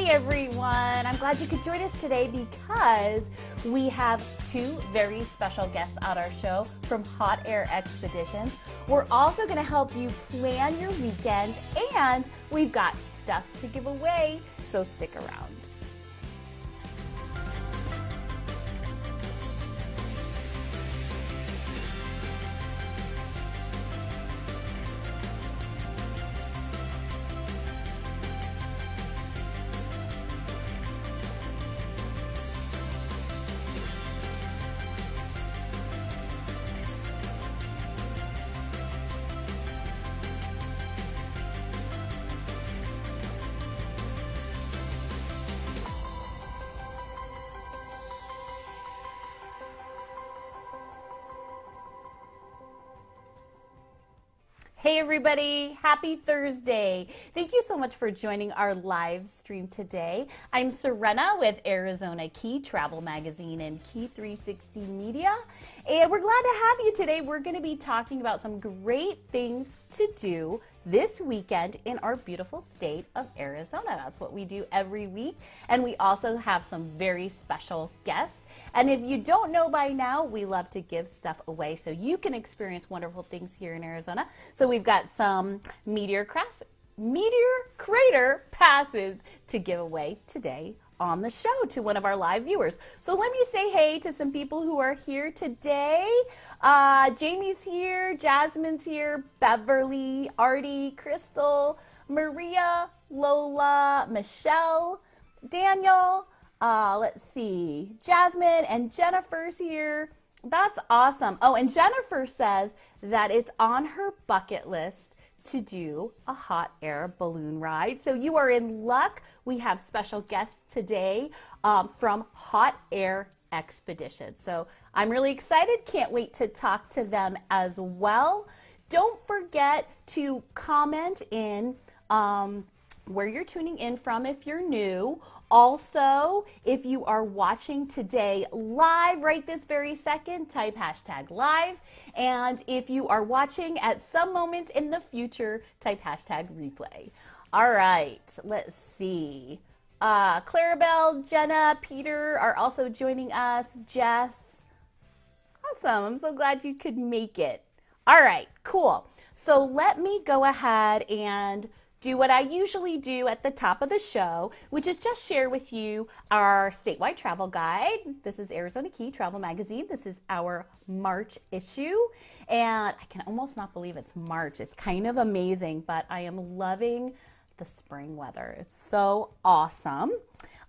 Hey everyone, I'm glad you could join us today because we have two very special guests on our show from Hot Air Expeditions. We're also going to help you plan your weekend and we've got stuff to give away, so stick around. Hey everybody, happy Thursday. Thank you so much for joining our live stream today. I'm Serena with Arizona Key Travel Magazine and Key 360 Media, and we're glad to have you today. We're going to be talking about some great things to do this weekend in our beautiful state of Arizona. That's what we do every week, and we also have some very special guests. And if you don't know by now, we love to give stuff away so you can experience wonderful things here in Arizona. So we've got some Meteor Crater passes to give away today on the show to one of our live viewers. So let me say hey to some people who are here today. Jamie's here, Jasmine's here, Beverly, Artie, Crystal, Maria, Lola, Michelle, Daniel, let's see, Jasmine and Jennifer's here. That's awesome. Oh, and Jennifer says that it's on her bucket list to do a hot air balloon ride. So you are in luck. We have special guests today from Hot Air Expedition. So I'm really excited. Can't wait to talk to them as well. Don't forget to comment in where you're tuning in from if you're new. Also, if you are watching today live right this very second, type hashtag live. And if you are watching at some moment in the future, type hashtag replay. All right, let's see. Clarabelle, Jenna, Peter are also joining us. Jess. Awesome. I'm so glad you could make it. All right, cool. So let me go ahead and do what I usually do at the top of the show, which is just share with you our statewide travel guide. This is Arizona Key Travel Magazine. This is our March issue, and I can almost not believe it's March. It's kind of amazing, but I am loving the spring weather. It's so awesome.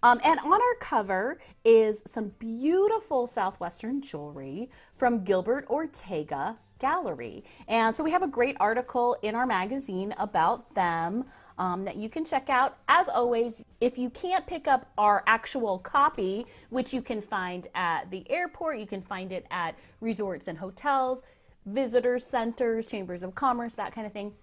And on our cover is some beautiful Southwestern jewelry from Gilbert Ortega Gallery. And so we have a great article in our magazine about them that you can check out. As always, if you can't pick up our actual copy, which you can find at the airport, you can find it at resorts and hotels, visitor centers, chambers of commerce, that kind of thing,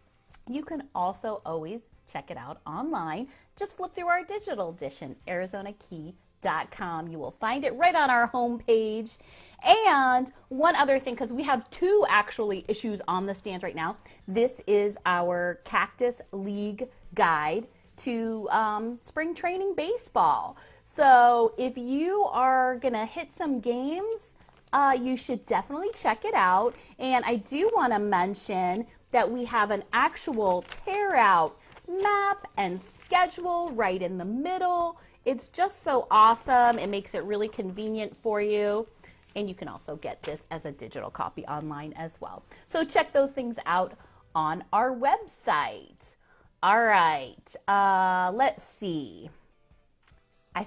you can also always check it out online. Just flip through our digital edition, ArizonaKey.com. You will find it right on our homepage. And one other thing, because we have two actually issues on the stands right now. This is our Cactus League guide to spring training baseball. So if you are going to hit some games, you should definitely check it out. And I do want to mention that we have an actual tear out map and schedule right in the middle. It's just so awesome. It makes it really convenient for you. And you can also get this as a digital copy online as well. So check those things out on our website. All right, let's see. I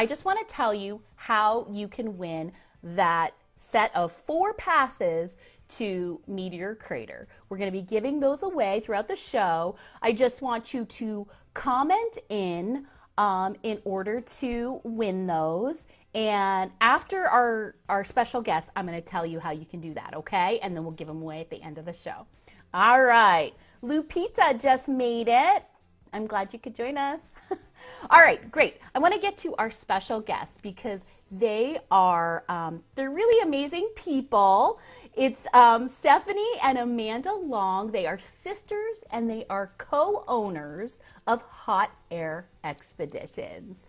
just want to tell you how you can win that set of 4 passes to Meteor Crater. We're going to be giving those away throughout the show. I just want you to comment in order to win those. And after our special guest, I'm going to tell you how you can do that, okay? And then we'll give them away at the end of the show. All right. Lupita just made it. I'm glad you could join us. All right, great. I want to get to our special guests because they are, they're really amazing people. It's Stephanie and Amanda Long. They are sisters and they are co-owners of Hot Air Expeditions.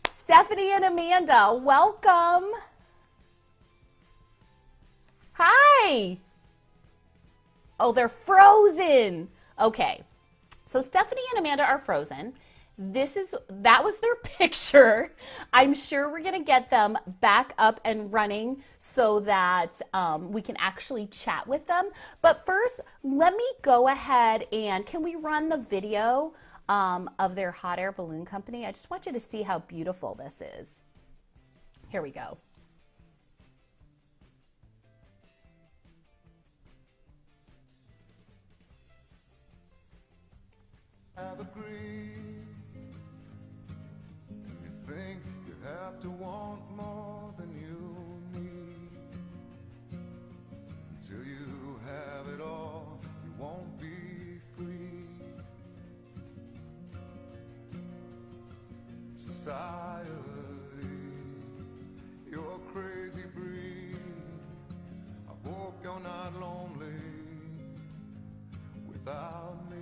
Stephanie and Amanda, welcome. Hi. Oh, they're frozen. Okay. So Stephanie and Amanda are frozen. That was their picture. I'm sure we're going to get them back up and running so that we can actually chat with them. But first, let me go ahead and can we run the video of their hot air balloon company? I just want you to see how beautiful this is. Here we go. Have agreed. You think you have to want more than you need. Until you have it all, you won't be free. Society, you're a crazy breed. I hope you're not lonely without me.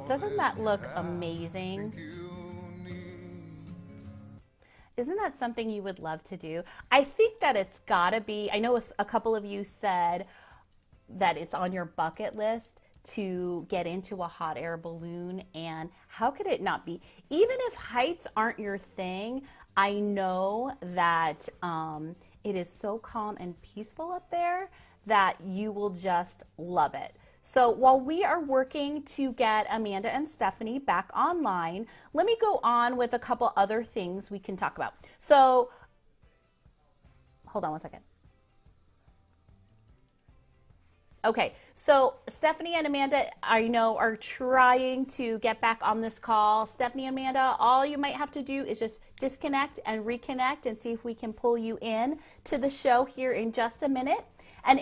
Doesn't that look amazing? Isn't that something you would love to do? I think that it's gotta be, I know a couple of you said that it's on your bucket list to get into a hot air balloon, and how could it not be? Even if heights aren't your thing, I know that it is so calm and peaceful up there that you will just love it. So while we are working to get Amanda and Stephanie back online, let me go on with a couple other things we can talk about. So, hold on one second. Okay, so Stephanie and Amanda, I know, are trying to get back on this call. Stephanie and Amanda, all you might have to do is just disconnect and reconnect and see if we can pull you in to the show here in just a minute. And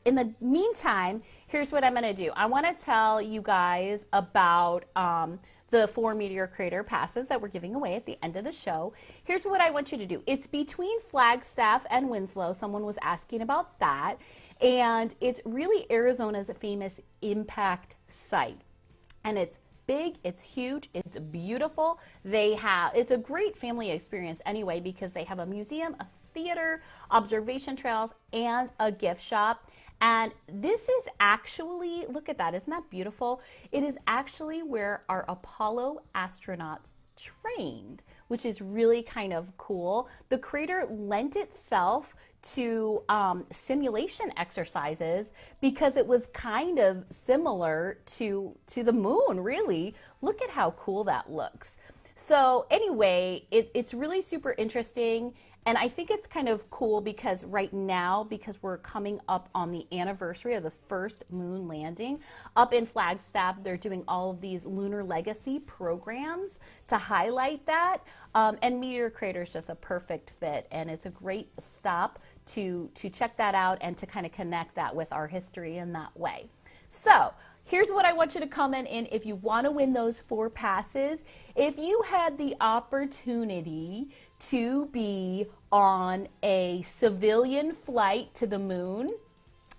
in the meantime, here's what I'm going to do. I want to tell you guys about the 4 Meteor Crater passes that we're giving away at the end of the show. Here's what I want you to do. It's between Flagstaff and Winslow. Someone was asking about that. And it's really Arizona's famous impact site. And it's big, it's huge, it's beautiful. It's a great family experience anyway because they have a museum, a theater, observation trails, and a gift shop. And this is actually, look at that, isn't that beautiful? It is actually where our Apollo astronauts trained, which is really kind of cool. The crater lent itself to simulation exercises because it was kind of similar to the moon, really. Look at how cool that looks. So anyway, it's really super interesting. And I think it's kind of cool because right now, because we're coming up on the anniversary of the first moon landing, up in Flagstaff, they're doing all of these lunar legacy programs to highlight that. And Meteor Crater is just a perfect fit, and it's a great stop to check that out and to kind of connect that with our history in that way. So here's what I want you to comment in if you want to win those 4 passes. If you had the opportunity to be on a civilian flight to the moon,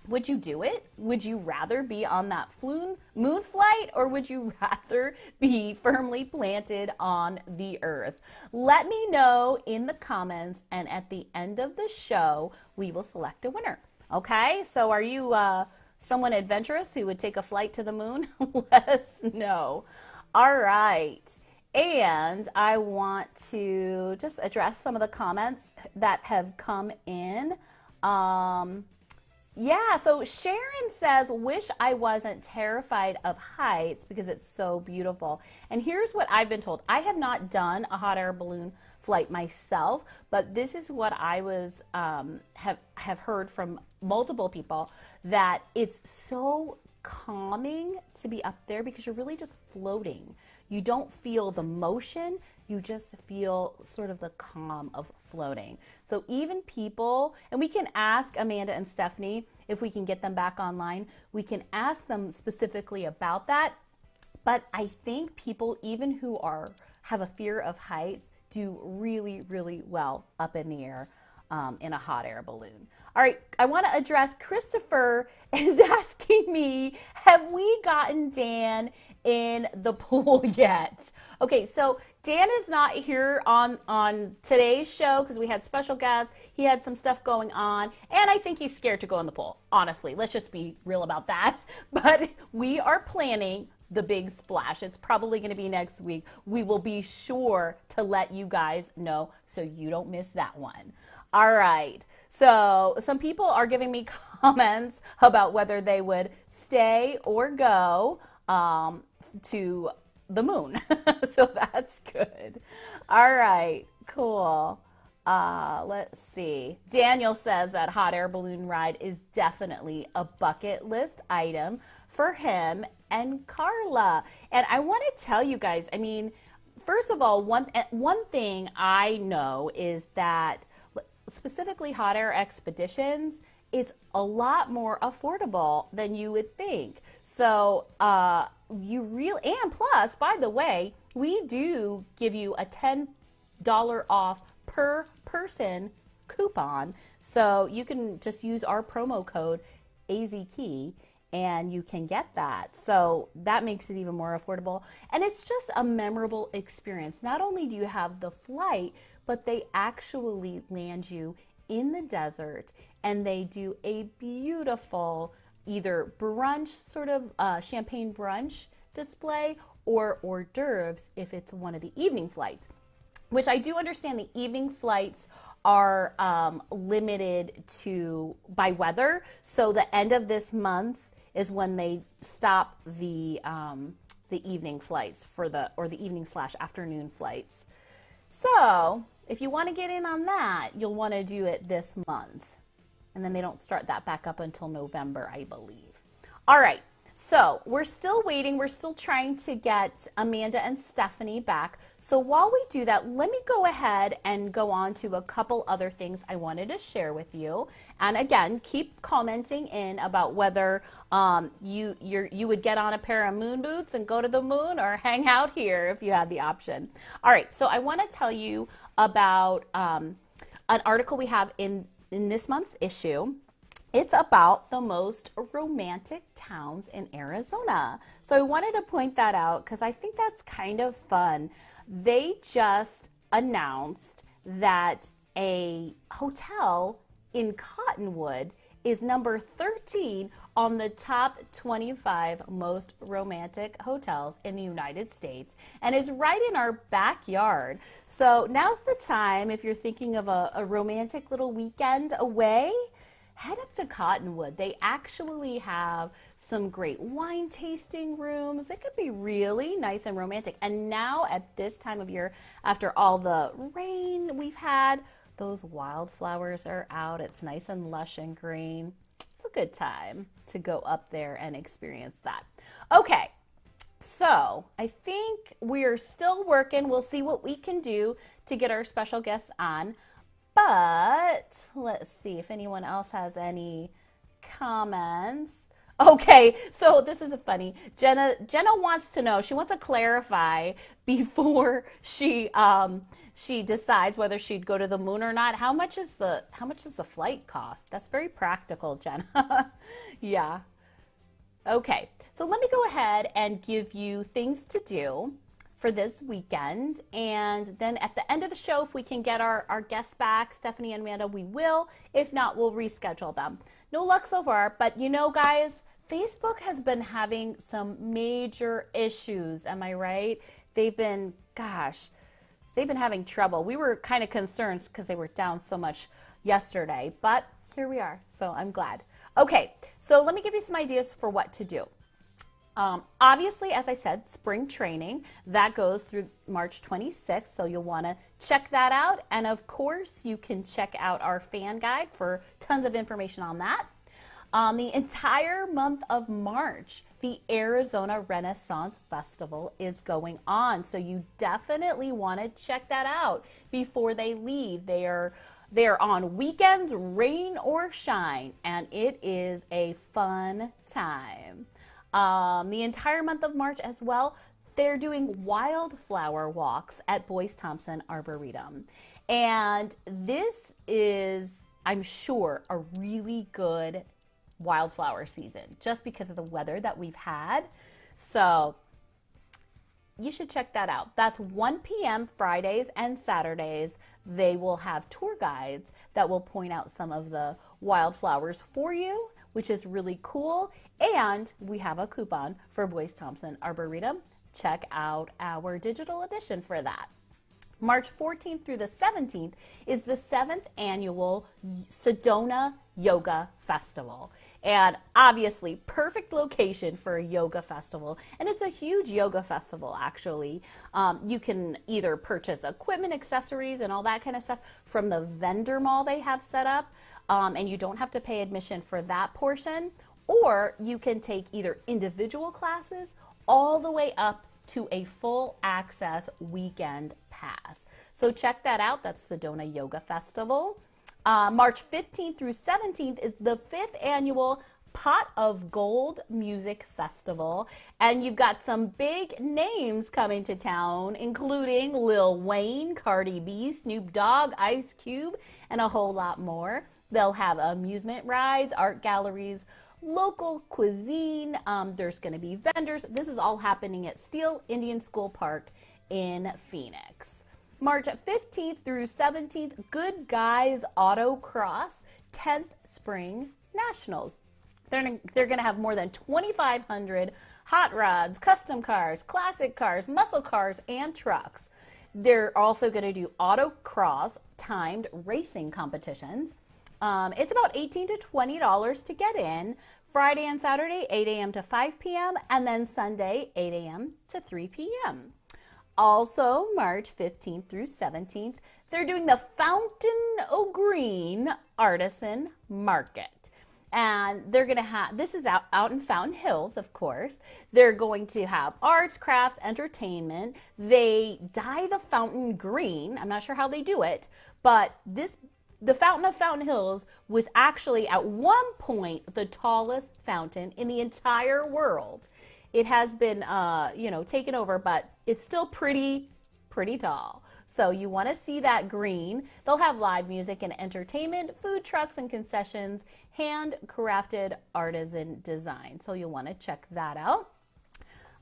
would you do it? Would you rather be on that moon flight, or would you rather be firmly planted on the earth? Let me know in the comments, and at the end of the show, we will select a winner. Okay, so are you someone adventurous who would take a flight to the moon? Let us know. All right. And I want to just address some of the comments that have come in. Yeah, so Sharon says, wish I wasn't terrified of heights because it's so beautiful. And here's what I've been told. I have not done a hot air balloon flight myself, but this is what I was have heard from multiple people, that it's so calming to be up there because you're really just floating. You don't feel the motion, you just feel sort of the calm of floating. So even people, and we can ask Amanda and Stephanie if we can get them back online, we can ask them specifically about that. But I think people, even who have a fear of heights, do really, really well up in the air in a hot air balloon. All right, I want to address, Christopher is asking me, have we gotten Dan in the pool yet? Okay, so Dan is not here on today's show because we had special guests. He had some stuff going on, and I think he's scared to go in the pool. Honestly, let's just be real about that. But we are planning the big splash. It's probably going to be next week. We will be sure to let you guys know so you don't miss that one. All right. So some people are giving me comments about whether they would stay or go to the moon. So that's good. All right, cool. Let's see. Daniel says that hot air balloon ride is definitely a bucket list item for him and Carla. And I want to tell you guys, I mean, first of all, one thing I know is that specifically hot air expeditions, it's a lot more affordable than you would think. So and plus, by the way, we do give you a $10 off per person coupon. So you can just use our promo code AZKey and you can get that. So that makes it even more affordable. And it's just a memorable experience. Not only do you have the flight, but they actually land you in the desert and they do a beautiful either brunch, sort of champagne brunch display, or hors d'oeuvres if it's one of the evening flights, which I do understand the evening flights are limited by weather. So the end of this month is when they stop the evening flights or the evening/afternoon flights. So if you want to get in on that, you'll want to do it this month. And then they don't start that back up until November, I believe. All right, so we're still waiting. We're still trying to get Amanda and Stephanie back. So while we do that, let me go ahead and go on to a couple other things I wanted to share with you. And again, keep commenting in about whether you would get on a pair of moon boots and go to the moon or hang out here if you had the option. All right, so I want to tell you about an article we have in this month's issue. It's about the most romantic towns in Arizona. So I wanted to point that out because I think that's kind of fun. They just announced that a hotel in Cottonwood is number 13 on the top 25 most romantic hotels in the United States, and it's right in our backyard. So now's the time, if you're thinking of a romantic little weekend away, head up to Cottonwood. They actually have some great wine tasting rooms. It could be really nice and romantic. And now at this time of year, after all the rain we've had, those wildflowers are out. It's nice and lush and green. It's a good time to go up there and experience that. Okay, so I think we're still working. We'll see what we can do to get our special guests on. But let's see if anyone else has any comments. Okay, so this is funny. Jenna wants to know. She wants to clarify before she decides whether she'd go to the moon or not. How much does the flight cost? That's very practical, Jenna. Yeah. Okay, so let me go ahead and give you things to do for this weekend, and then at the end of the show, if we can get our guests back, Stephanie and Amanda, we will. If not, we'll reschedule them. No luck so far, but you know, guys, Facebook has been having some major issues. Am I right? They've been having trouble. We were kind of concerned because they were down so much yesterday, but here we are, so I'm glad. Okay, so let me give you some ideas for what to do. Obviously, as I said, spring training, that goes through March 26th, so you'll want to check that out. And of course, you can check out our fan guide for tons of information on that. The entire month of March, the Arizona Renaissance Festival is going on. So you definitely want to check that out before they leave. They're on weekends, rain or shine, and it is a fun time. The entire month of March as well, they're doing wildflower walks at Boyce Thompson Arboretum. And this is, I'm sure, a really good wildflower season just because of the weather that we've had. So you should check that out. That's 1 p.m. Fridays and Saturdays. They will have tour guides that will point out some of the wildflowers for you, which is really cool. And we have a coupon for Boyce Thompson Arboretum. Check out our digital edition for that. March 14th through the 17th is the 7th annual Sedona Yoga Festival. And obviously, perfect location for a yoga festival. And it's a huge yoga festival, actually. You can either purchase equipment, accessories, and all that kind of stuff from the vendor mall they have set up. And you don't have to pay admission for that portion. Or you can take either individual classes all the way up to a full access weekend pass. So check that out. That's Sedona Yoga Festival. March 15th through 17th is the 5th annual Pot of Gold Music Festival. And you've got some big names coming to town, including Lil Wayne, Cardi B, Snoop Dogg, Ice Cube, and a whole lot more. They'll have amusement rides, art galleries, local cuisine. There's going to be vendors. This is all happening at Steele Indian School Park in Phoenix. March 15th through 17th, Good Guys Autocross 10th Spring Nationals. They're going to have more than 2,500 hot rods, custom cars, classic cars, muscle cars, and trucks. They're also going to do autocross timed racing competitions. It's about $18 to $20 to get in. Friday and Saturday, 8 a.m. to 5 p.m. and then Sunday, 8 a.m. to 3 p.m. Also, March 15th through 17th, they're doing the Fountain o' Green Artisan Market. And they're going to have, this is out in Fountain Hills, of course. They're going to have arts, crafts, entertainment. They dye the fountain green. I'm not sure how they do it, but the Fountain of Fountain Hills was actually at one point the tallest fountain in the entire world. It has been, taken over, but it's still pretty tall. So you want to see that green. They'll have live music and entertainment, food trucks and concessions, handcrafted artisan design. So you'll want to check that out.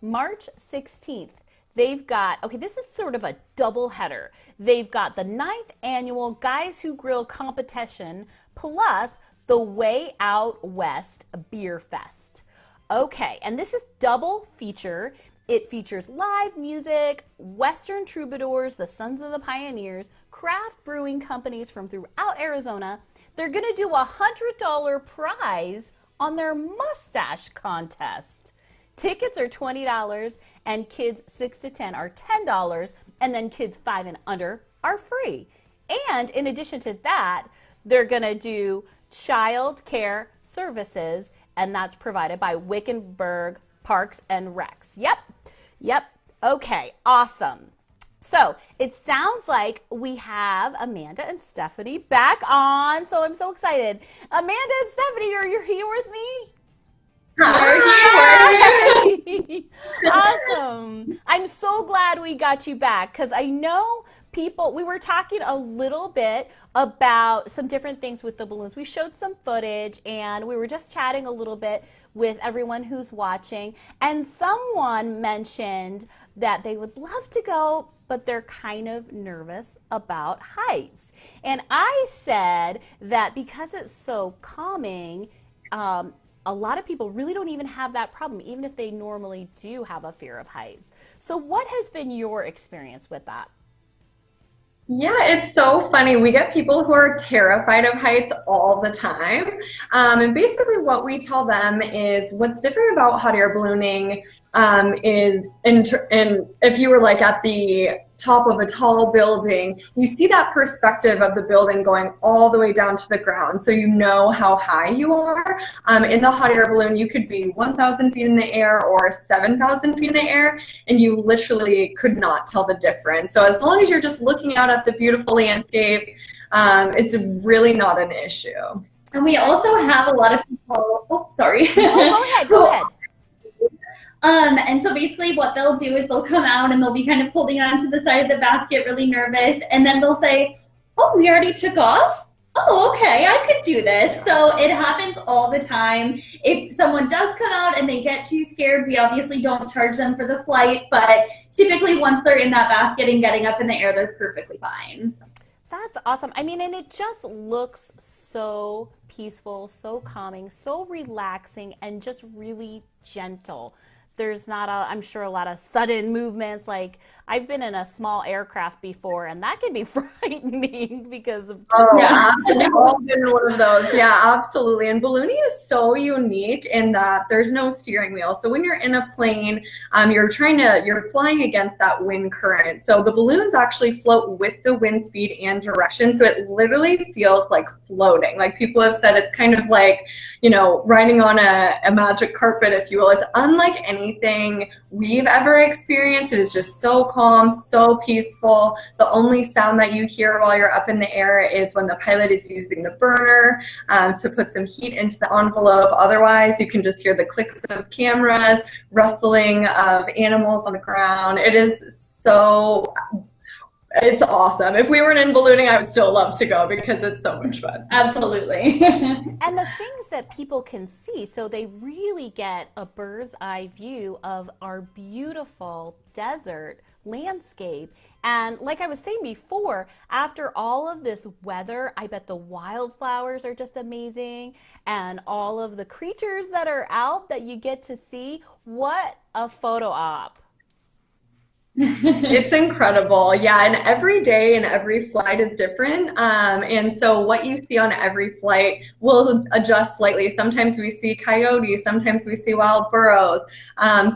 March 16th. They've got, this is sort of a double header. They've got the 9th annual Guys Who Grill competition plus the Way Out West Beer Fest. Okay, and this is double feature. It features live music, Western troubadours, the Sons of the Pioneers, craft brewing companies from throughout Arizona. They're going to do a $100 prize on their mustache contest. Tickets are $20 and kids 6 to 10 are $10, and then kids 5 and under are free. And in addition to that, they're going to do child care services, and that's provided by Wickenburg Parks and Recs. Yep. Okay, awesome. So it sounds like we have Amanda and Stephanie back on, so I'm so excited. Amanda and Stephanie, are you here with me? Hi. Awesome. I'm so glad we got you back because I know we were talking a little bit about some different things with the balloons. We showed some footage and we were just chatting a little bit with everyone who's watching, and someone mentioned that they would love to go, but they're kind of nervous about heights. And I said that because it's so calming, a lot of people really don't even have that problem, even if they normally do have a fear of heights. So what has been your experience with that? Yeah, it's so funny. We get people who are terrified of heights all the time. And basically what we tell them is what's different about hot air ballooning is, and if you were like at the top of a tall building, you see that perspective of the building going all the way down to the ground, so you know how high you are. In the hot air balloon, you could be 1,000 feet in the air or 7,000 feet in the air, and you literally could not tell the difference. So as long as you're just looking out at the beautiful landscape, it's really not an issue. And we also have a lot of people, Go ahead. And so basically what they'll do is they'll come out and they'll be kind of holding on to the side of the basket, really nervous, and then they'll say, oh, we already took off? Oh, okay, I could do this. So it happens all the time. If someone does come out and they get too scared, we obviously don't charge them for the flight, but typically once they're in that basket and getting up in the air, they're perfectly fine. That's awesome. I mean, and it just looks so peaceful, so calming, so relaxing, and just really gentle. There's not, I'm sure, a lot of sudden movements. Like, I've been in a small aircraft before, and that can be frightening because of... We've all been in one of those. Yeah, absolutely. And ballooning is so unique in that there's no steering wheel. So when you're in a plane, you're flying against that wind current. So the balloons actually float with the wind speed and direction. So it literally feels like floating. Like people have said, it's kind of like, riding on a magic carpet, if you will. It's unlike anything we've ever experienced. It is just so calm, so peaceful. The only sound that you hear while you're up in the air is when the pilot is using the burner to put some heat into the envelope. Otherwise, you can just hear the clicks of cameras, rustling of animals on the ground. It's awesome. If we weren't in ballooning, I would still love to go because it's so much fun. Absolutely. And the things that people can see, so they really get a bird's eye view of our beautiful desert landscape. And like I was saying before, after all of this weather, I bet the wildflowers are just amazing, and all of the creatures that are out that you get to see. What a photo op. It's incredible. Yeah, and every day and every flight is different. And so what you see on every flight will adjust slightly. Sometimes we see coyotes, sometimes we see wild burros,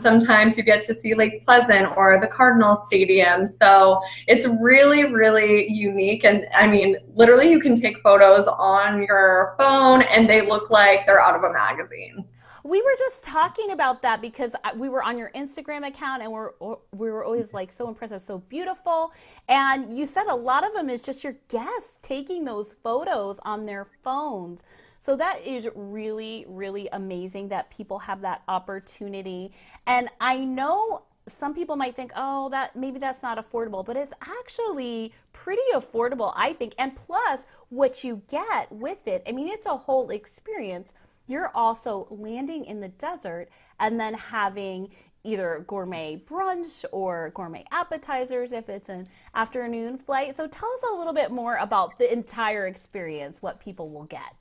sometimes you get to see Lake Pleasant or the Cardinal Stadium. So it's really, really unique. And I mean, literally you can take photos on your phone and they look like they're out of a magazine. We were just talking about that because we were on your Instagram account, and we were always like so impressed. It's so beautiful. And you said a lot of them is just your guests taking those photos on their phones. So that is really, really amazing that people have that opportunity. And I know some people might think, oh, maybe that's not affordable, but it's actually pretty affordable, I think. And plus, what you get with it, I mean, it's a whole experience. You're also landing in the desert and then having either gourmet brunch or gourmet appetizers if it's an afternoon flight. So tell us a little bit more about the entire experience, what people will get.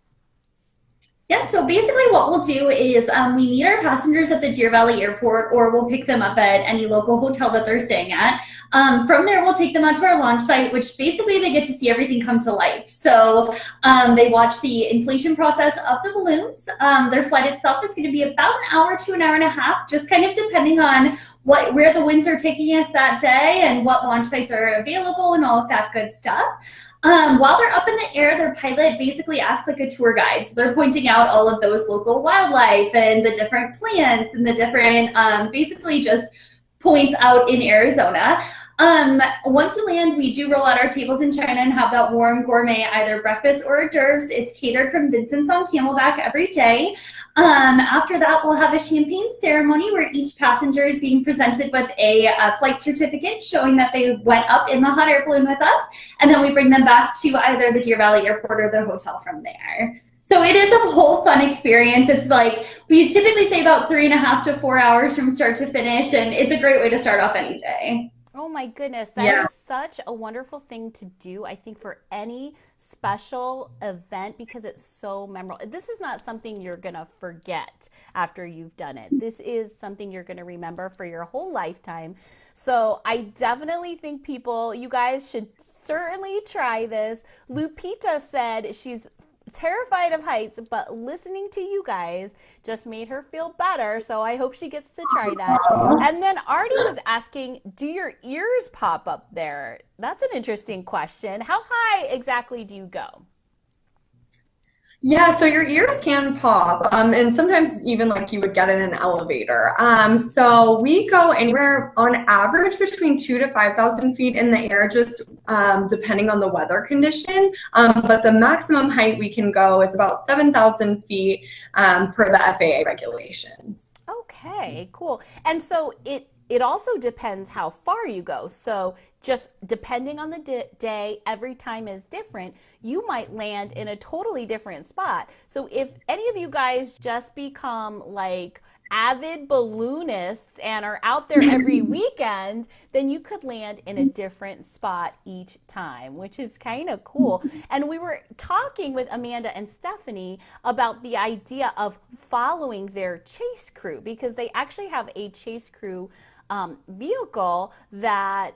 Yeah, so basically what we'll do is we meet our passengers at the Deer Valley Airport, or we'll pick them up at any local hotel that they're staying at. From there, we'll take them out to our launch site, which basically they get to see everything come to life. So they watch the inflation process of the balloons. Their flight itself is going to be about an hour to an hour and a half, just kind of depending on where the winds are taking us that day and what launch sites are available and all of that good stuff. While they're up in the air, their pilot basically acts like a tour guide. So they're pointing out all of those local wildlife and the different plants and the different, basically just points out in Arizona. Once we land, we do roll out our tables in China and have that warm gourmet, either breakfast or hors d'oeuvres. It's catered from Vincent's on Camelback every day. After that, we'll have a champagne ceremony where each passenger is being presented with a flight certificate showing that they went up in the hot air balloon with us. And then we bring them back to either the Deer Valley Airport or their hotel from there. So it is a whole fun experience. It's like, we typically say about 3.5 to 4 hours from start to finish. And it's a great way to start off any day. Oh my goodness, that is such a wonderful thing to do, I think, for any special event, because it's so memorable. This is not something you're going to forget after you've done it. This is something you're going to remember for your whole lifetime. So I definitely think you guys should certainly try this. Lupita said she's terrified of heights, but listening to you guys just made her feel better. So I hope she gets to try that. And then Artie was asking, do your ears pop up there? That's an interesting question. How high exactly do you go? Yeah, so your ears can pop, and sometimes even like you would get in an elevator. So we go anywhere on average between 2,000 to 5,000 feet in the air, just depending on the weather conditions. But the maximum height we can go is about 7,000 feet per the FAA regulations. Okay, cool. And so it also depends how far you go. So just depending on the day, every time is different. You might land in a totally different spot. So if any of you guys just become like avid balloonists and are out there every weekend, then you could land in a different spot each time, which is kind of cool. And we were talking with Amanda and Stephanie about the idea of following their chase crew, because they actually have a chase crew vehicle that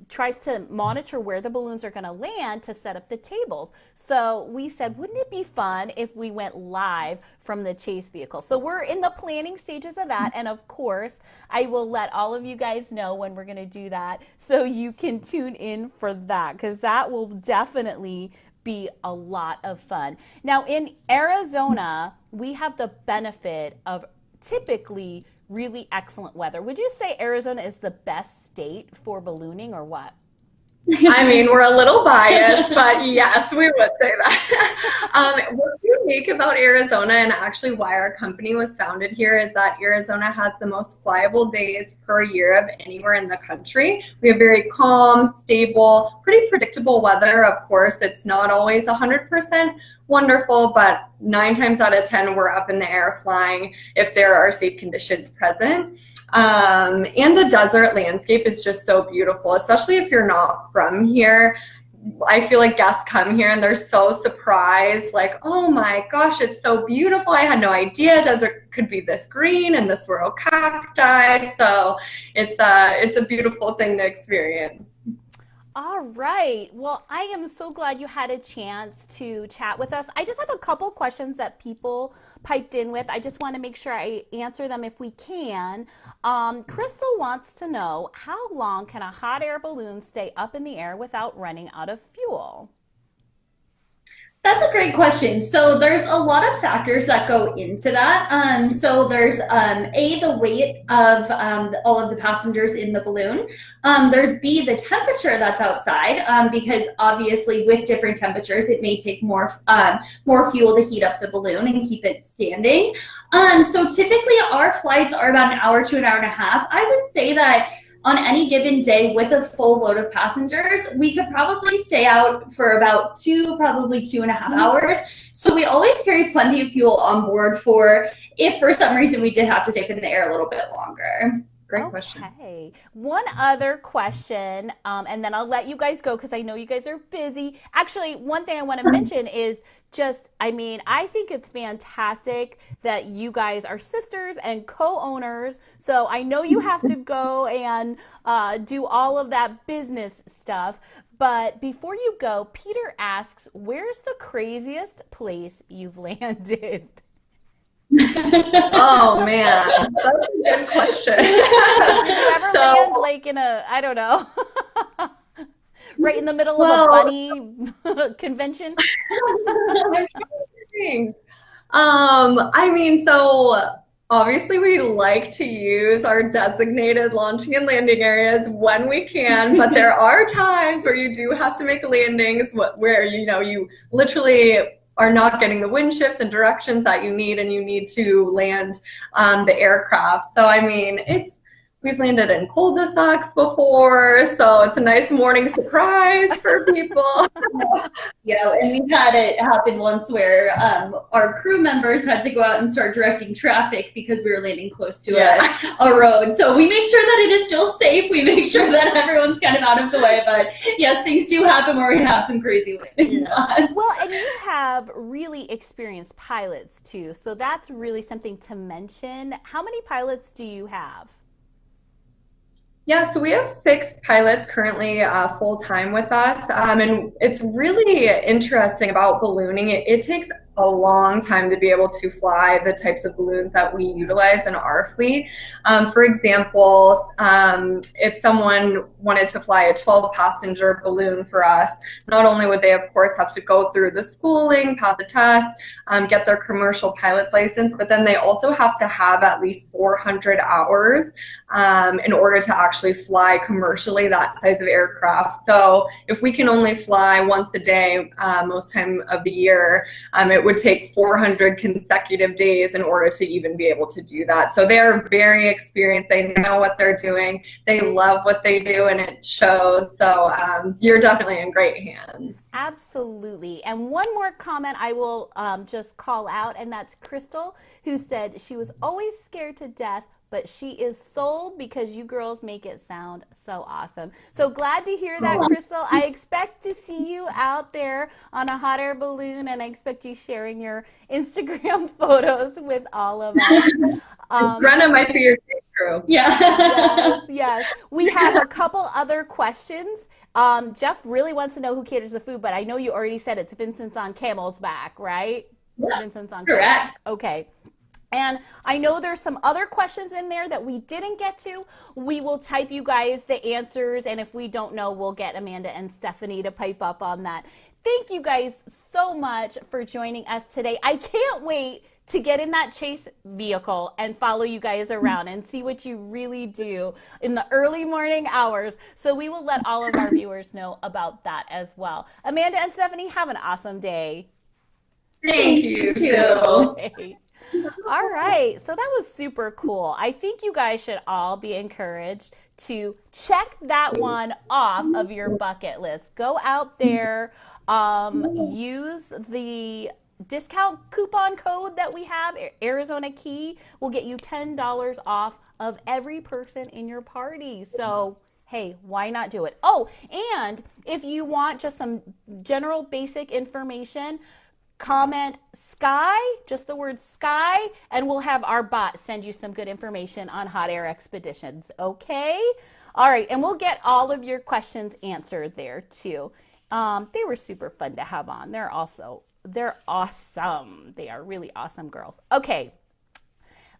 tries to monitor where the balloons are going to land to set up the tables. So we said, wouldn't it be fun if we went live from the chase vehicle? So we're in the planning stages of that. And of course, I will let all of you guys know when we're going to do that, so you can tune in for that, because that will definitely be a lot of fun. Now in Arizona, we have the benefit of typically really excellent weather. Would you say Arizona is the best state for ballooning, or what? I mean, we're a little biased, but yes, we would say that. What's unique about Arizona, and actually why our company was founded here, is that Arizona has the most flyable days per year of anywhere in the country. We have very calm, stable, pretty predictable weather. Of course, it's not always 100% wonderful, but 9 times out of 10, we're up in the air flying if there are safe conditions present. And the desert landscape is just so beautiful, especially if you're not from here. I feel like guests come here and they're so surprised, like, oh my gosh, it's so beautiful. I had no idea desert could be this green and this swirl cacti. So it's a beautiful thing to experience. All right. Well, I am so glad you had a chance to chat with us. I just have a couple questions that people piped in with. I just want to make sure I answer them if we can. Crystal wants to know, how long can a hot air balloon stay up in the air without running out of fuel? That's a great question. So there's a lot of factors that go into that. So there's the weight of all of the passengers in the balloon. There's B, the temperature that's outside, because obviously with different temperatures, it may take more fuel to heat up the balloon and keep it standing. So typically our flights are about an hour to an hour and a half. I would say that on any given day with a full load of passengers, we could probably stay out for about probably 2.5 hours. So we always carry plenty of fuel on board for if for some reason we did have to stay up in the air a little bit longer. Great question. Okay. One other question, and then I'll let you guys go because I know you guys are busy. Actually, one thing I want to mention is I think it's fantastic that you guys are sisters and co-owners. So I know you have to go and do all of that business stuff. But before you go, Peter asks, where's the craziest place you've landed? Oh man, that's a good question. Did you ever land like in a, I don't know, right in the middle of a bunny convention? I'm trying to think. So obviously we like to use our designated launching and landing areas when we can, but there are times where you do have to make landings where you literally are not getting the wind shifts and directions that you need, and you need to land the aircraft. So we've landed in cul-de-sacs before, so it's a nice morning surprise for people. And we've had it happen once where our crew members had to go out and start directing traffic because we were landing close to a road. So we make sure that it is still safe. We make sure that everyone's kind of out of the way. But yes, things do happen where we have some crazy landings. Well, and you have really experienced pilots too, so that's really something to mention. How many pilots do you have? Yeah, so we have 6 pilots currently full-time with us. And it's really interesting about ballooning. It takes a long time to be able to fly the types of balloons that we utilize in our fleet. For example, if someone wanted to fly a 12-passenger balloon for us, not only would they, of course, have to go through the schooling, pass a test, get their commercial pilot's license, but then they also have to have at least 400 hours in order to actually fly commercially that size of aircraft. So if we can only fly once a day most time of the year, it would take 400 consecutive days in order to even be able to do that. So they are very experienced. They know what they're doing. They love what they do, and it shows. So you're definitely in great hands. Absolutely. And one more comment I will just call out, and that's Crystal, who said she was always scared to death, but she is sold because you girls make it sound so awesome. So glad to hear that, Crystal. I expect to see you out there on a hot air balloon, and I expect you sharing your Instagram photos with all of us. Brenna might be your crew. Yeah. Yes. We have a couple other questions. Jeff really wants to know who caters the food, but I know you already said it's Vincent's on Camel's Back, right? Yeah, Vincent's on correct. Camel's Back. Okay. And I know there's some other questions in there that we didn't get to. We will type you guys the answers, and if we don't know, we'll get Amanda and Stephanie to pipe up on that. Thank you guys so much for joining us today. I can't wait to get in that chase vehicle and follow you guys around and see what you really do in the early morning hours. So we will let all of our viewers know about that as well. Amanda and Stephanie, have an awesome day. Thank you, too. Okay. All right, so that was super cool. I think you guys should all be encouraged to check that one off of your bucket list. Go out there, use the discount coupon code that we have. Arizona Key will get you $10 off of every person in your party. So hey, why not do it? Oh, and if you want just some general basic information, comment Sky, just the word Sky, and we'll have our bot send you some good information on hot air expeditions. Okay? All right, and we'll get all of your questions answered there too. They were super fun to have on. They're awesome. They are really awesome girls. Okay.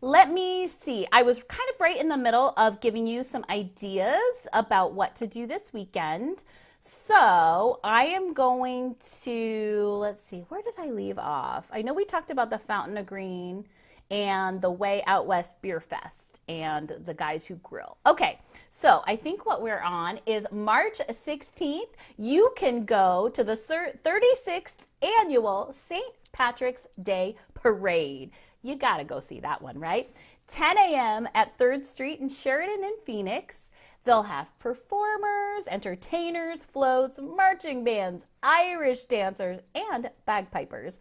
Let me see. I was kind of right in the middle of giving you some ideas about what to do this weekend. So I am going to, let's see, where did I leave off? I know we talked about the Fountain of Green and the Way Out West Beer Fest and the guys who grill. Okay, so I think what we're on is March 16th. You can go to the 36th annual St. Patrick's Day Parade. You got to go see that one, right? 10 a.m. at 3rd Street in Sheridan in Phoenix. They'll have performers, entertainers, floats, marching bands, Irish dancers, and bagpipers.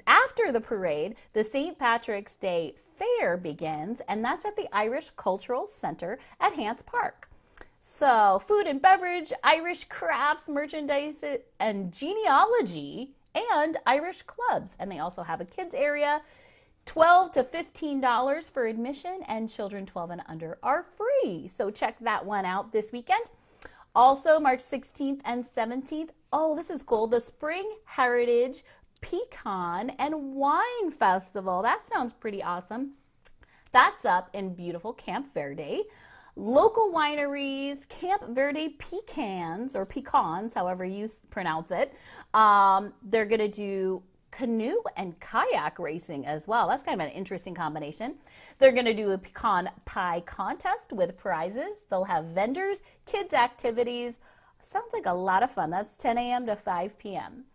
After the parade, the St. Patrick's Day Fair begins, and that's at the Irish Cultural Center at Hants Park. So food and beverage, Irish crafts, merchandise, and genealogy, and Irish clubs. And they also have a kids area. $12 to $15 for admission, and children 12 and under are free. So check that one out this weekend. Also, March 16th and 17th. Oh, this is cool. The Spring Heritage Pecan and Wine Festival. That sounds pretty awesome. That's up in beautiful Camp Verde. Local wineries, Camp Verde pecans, or pecans, however you pronounce it. They're going to do canoe and kayak racing as well. That's kind of an interesting combination. They're going to do a pecan pie contest with prizes. They'll have vendors, kids activities. Sounds like a lot of fun. That's 10 a.m. to 5 p.m.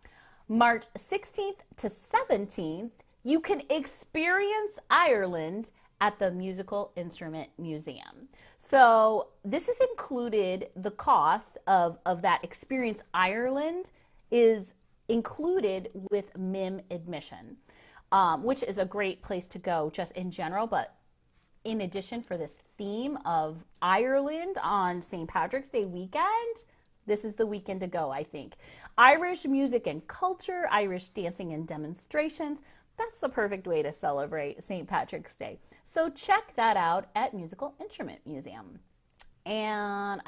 March 16th to 17th, you can experience Ireland at the Musical Instrument Museum. So this is included, the cost of that Experience Ireland is included with MIM admission, which is a great place to go just in general. But in addition, for this theme of Ireland on St. Patrick's Day weekend, this is the weekend to go, I think. Irish music and culture, Irish dancing and demonstrations. That's the perfect way to celebrate St. Patrick's Day. So check that out at Musical Instrument Museum. And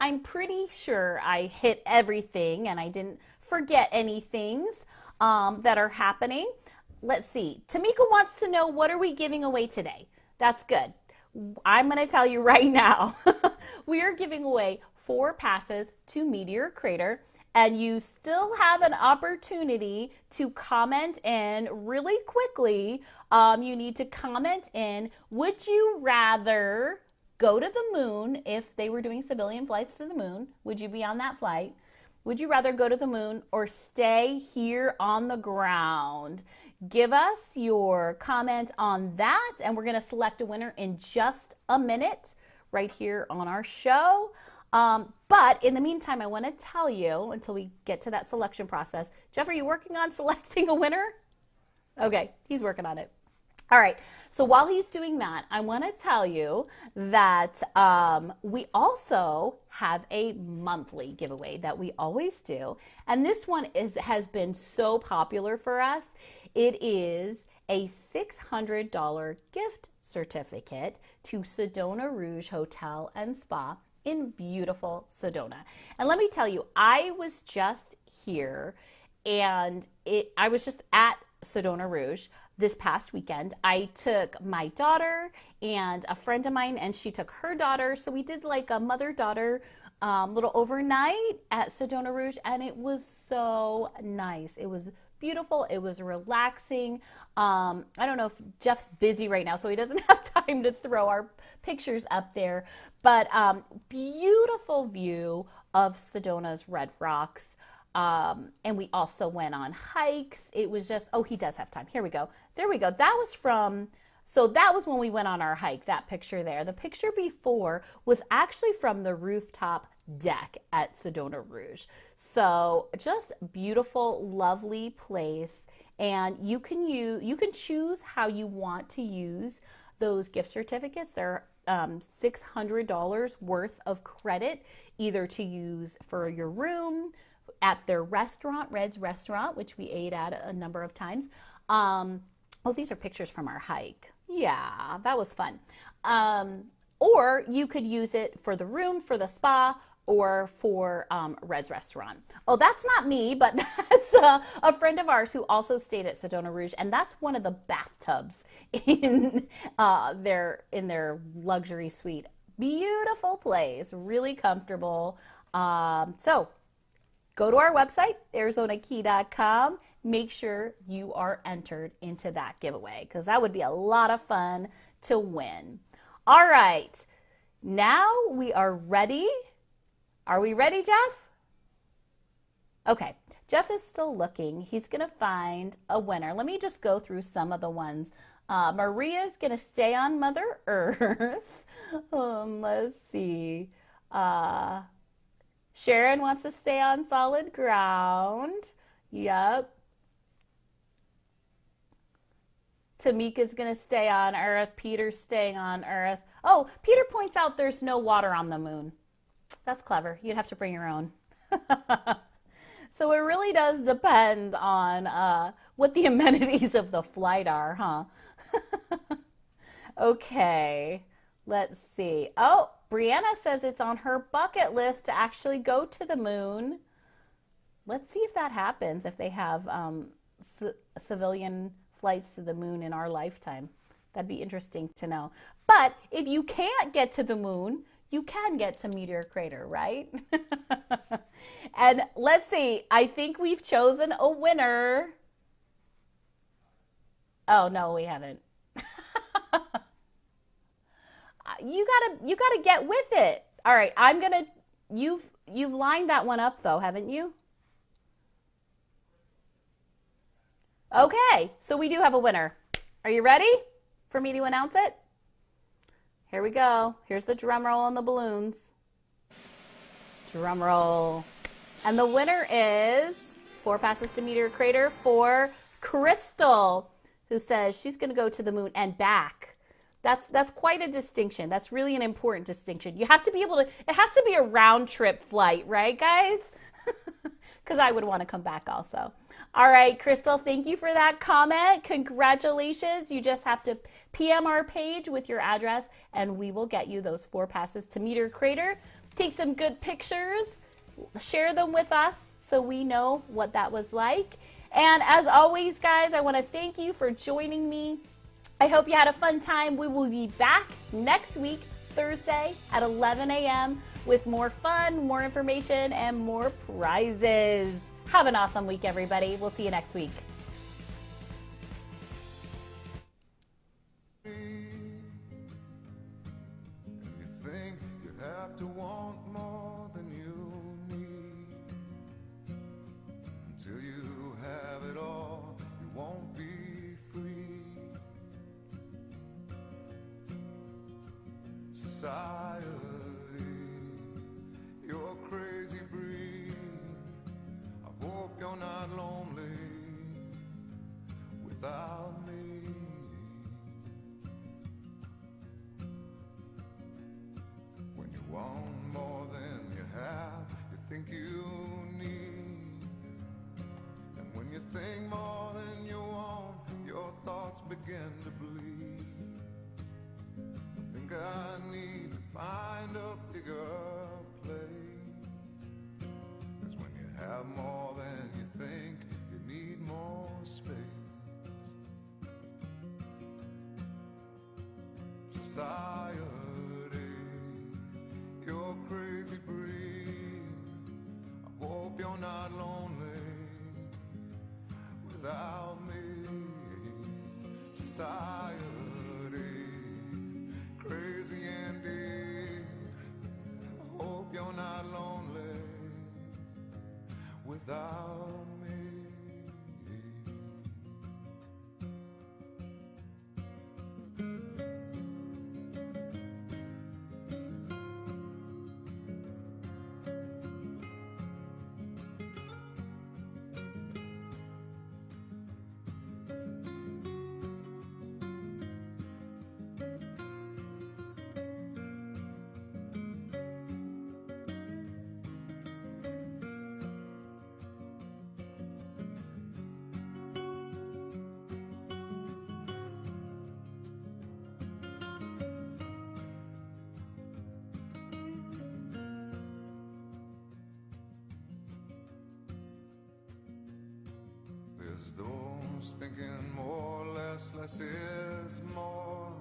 I'm pretty sure I hit everything and I didn't forget any things that are happening. Let's see. Tamika wants to know, what are we giving away today? That's good. I'm going to tell you right now. We are giving away 4 passes to Meteor Crater, and you still have an opportunity to comment in really quickly. You need to comment in, would you rather go to the moon if they were doing civilian flights to the moon? Would you be on that flight? Would you rather go to the moon or stay here on the ground? Give us your comment on that, and we're going to select a winner in just a minute right here on our show. But in the meantime, I want to tell you, until we get to that selection process, Jeff, are you working on selecting a winner? Okay, he's working on it. All right, so while he's doing that, I want to tell you that we also have a monthly giveaway that we always do. And this one has been so popular for us. It is a $600 gift certificate to Sedona Rouge Hotel and Spa in beautiful Sedona. And let me tell you, I was just here and I was just at Sedona Rouge this past weekend. I took my daughter and a friend of mine, and she took her daughter. So we did like a mother-daughter little overnight at Sedona Rouge, and it was so nice. It was beautiful. It was relaxing. I don't know if Jeff's busy right now, so he doesn't have time to throw our pictures up there, but beautiful view of Sedona's Red Rocks. And we also went on hikes. It was just, oh, he does have time. Here we go. There we go. That was when we went on our hike, that picture there. The picture before was actually from the rooftop deck at Sedona Rouge. So just beautiful, lovely place. And you can choose how you want to use those gift certificates. They're $600 worth of credit, either to use for your room, at their restaurant, Red's Restaurant, which we ate at a number of times. Oh, these are pictures from our hike. Yeah, that was fun. Or you could use it for the room, for the spa, or for Red's Restaurant. Oh, that's not me, but that's a friend of ours who also stayed at Sedona Rouge, and that's one of the bathtubs in their luxury suite. Beautiful place, really comfortable. So go to our website, ArizonaKey.com. Make sure you are entered into that giveaway, because that would be a lot of fun to win. All right, now we are ready. Are we ready, Jeff? Okay, Jeff is still looking. He's going to find a winner. Let me just go through some of the ones. Maria's going to stay on Mother Earth. Let's see. Sharon wants to stay on solid ground. Yep. Tamika's going to stay on Earth. Peter's staying on Earth. Oh, Peter points out there's no water on the moon. That's clever. You'd have to bring your own. So it really does depend on what the amenities of the flight are, huh? Okay, let's see. Oh, Brianna says it's on her bucket list to actually go to the moon. Let's see if that happens, if they have civilian flights to the moon in our lifetime. That'd be interesting to know. But if you can't get to the moon, you can get to Meteor Crater, right? And let's see, I think we've chosen a winner. Oh, no, we haven't. You gotta get with it. All right, you've lined that one up though, haven't you? Okay, so we do have a winner. Are you ready for me to announce it? Here we go. Here's the drum roll on the balloons. Drum roll. And the winner is 4 passes to Meteor Crater for Crystal, who says she's going to go to the moon and back. That's quite a distinction. That's really an important distinction. You have to be able to, it has to be a round trip flight, right, guys? Because I would want to come back also. All right, Crystal, thank you for that comment. Congratulations. You just have to PM our page with your address, and we will get you those 4 passes to Meteor Crater. Take some good pictures, share them with us so we know what that was like. And as always, guys, I want to thank you for joining me. I hope you had a fun time. We will be back next week, Thursday at 11 a.m. with more fun, more information, and more prizes. Have an awesome week, everybody. We'll see you next week. You think you have to want more than you need. Until you have it all, you won't be free. Society, you're crazy breed. I hope you're not lonely without me. When you want more than you have, you think you need. And when you think more than you want, your thoughts begin to bleed. I think I need to find a bigger place. 'Cause when you have more than you think, you need more space. Society, you're crazy breed. I hope you're not lonely without me. Society, crazy indeed. I hope you're not lonely without me. There's those thinking more, less is more.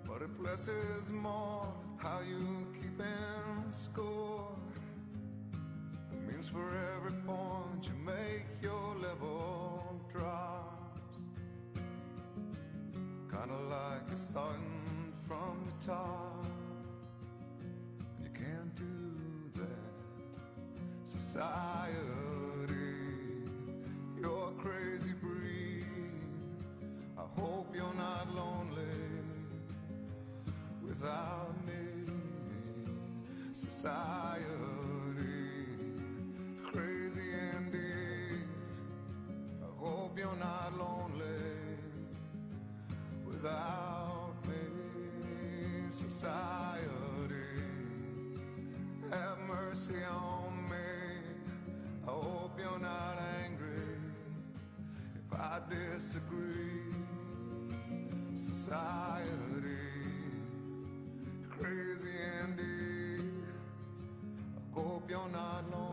But if less is more, how you keeping score? It means for every point you make, your level drops. Kinda like you're starting from the top. You can't do that. Society, you're a crazy breed. I hope you're not lonely without me. Society, crazy indeed. I hope you're not lonely without me. Society, have mercy on me. I hope you're not angry if I disagree. Society, crazy indeed. I hope you're not lonely